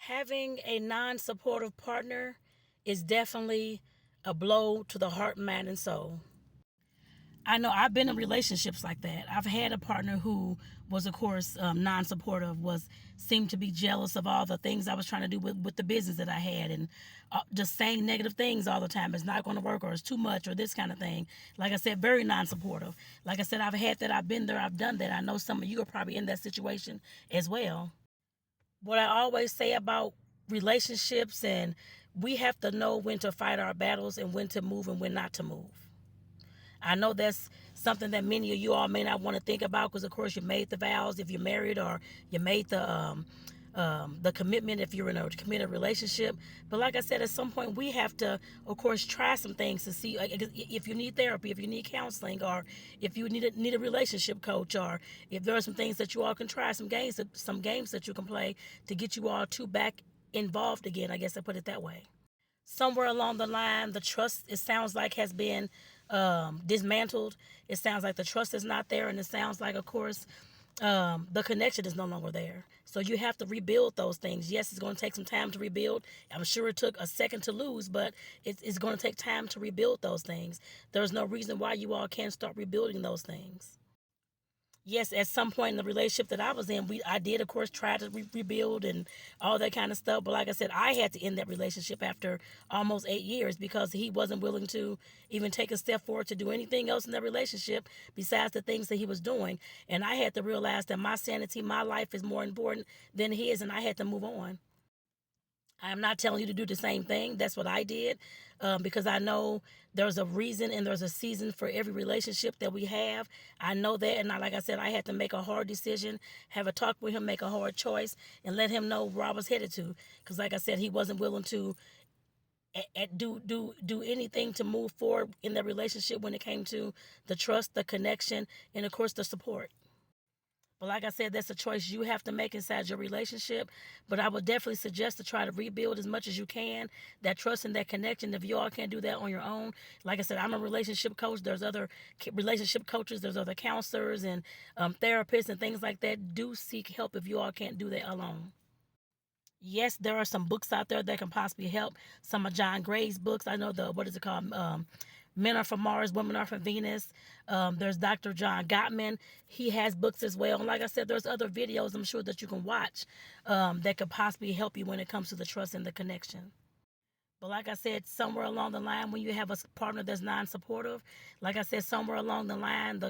Having a non-supportive partner is definitely a blow to the heart, mind, and soul. I know I've been in relationships like that. I've had a partner who was, of course, non-supportive, seemed to be jealous of all the things I was trying to do with the business that I had, and just saying negative things all the time. It's not going to work, or it's too much, or this kind of thing. Like I said, very non-supportive. Like I said, I've had that. I've been there. I've done that. I know some of you are probably in that situation as well. What I always say about relationships, and we have to know when to fight our battles and when to move and when not to move. I know that's something that many of you all may not want to think about because, of course, you made the vows if you're married, or you made the commitment if you're in a committed relationship. But like I said, at some point we have to, of course, try some things to see if you need therapy, if you need counseling, or if you need a relationship coach, or if there are some things that you all can try, some games that you can play to get you all two back involved again. I guess I put it that way. Somewhere along the line, the trust, it sounds like, has been dismantled. It sounds like the trust is not there, and it sounds like, of course, the connection is no longer there. So you have to rebuild those things. Yes, it's going to take some time to rebuild. I'm sure it took a second to lose, but it's going to take time to rebuild those things. There's no reason why you all can't start rebuilding those things. Yes, at some point in the relationship that I was in, I did, of course, try to rebuild and all that kind of stuff. But like I said, I had to end that relationship after almost 8 years because he wasn't willing to even take a step forward to do anything else in that relationship besides the things that he was doing. And I had to realize that my sanity, my life is more important than his, and I had to move on. I'm not telling you to do the same thing. That's what I did because I know there's a reason and there's a season for every relationship that we have. I know that. And like I said, I had to make a hard decision, have a talk with him, make a hard choice, and let him know where I was headed to. Because like I said, he wasn't willing to do anything to move forward in the relationship when it came to the trust, the connection, and of course the support. But like I said, that's a choice you have to make inside your relationship. But I would definitely suggest to try to rebuild as much as you can that trust and that connection. If you all can't do that on your own, like I said, I'm a relationship coach. There's other relationship coaches. There's other counselors and therapists and things like that. Do seek help if you all can't do that alone. Yes, there are some books out there that can possibly help. Some of John Gray's books. I know what is it called? Men Are from Mars, Women Are from Venus. There's Dr. John Gottman. He has books as well. And like I said, there's other videos I'm sure that you can watch that could possibly help you when it comes to the trust and the connection. But like I said, somewhere along the line, when you have a partner that's non-supportive, like I said, somewhere along the line,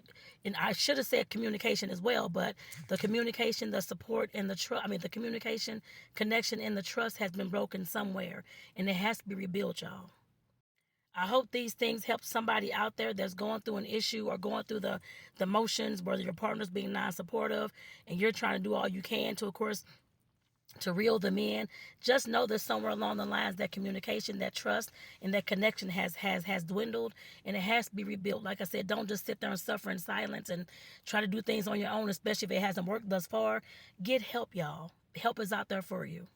and I should have said communication as well, but the communication, the support, and the trust, the communication, connection, and the trust has been broken somewhere, and it has to be rebuilt, y'all. I hope these things help somebody out there that's going through an issue or going through the motions, whether your partner's being non-supportive and you're trying to do all you can to, of course, to reel them in. Just know that somewhere along the lines, that communication, that trust, and that connection has dwindled, and it has to be rebuilt. Like I said, don't just sit there and suffer in silence and try to do things on your own, especially if it hasn't worked thus far. Get help, y'all. Help is out there for you.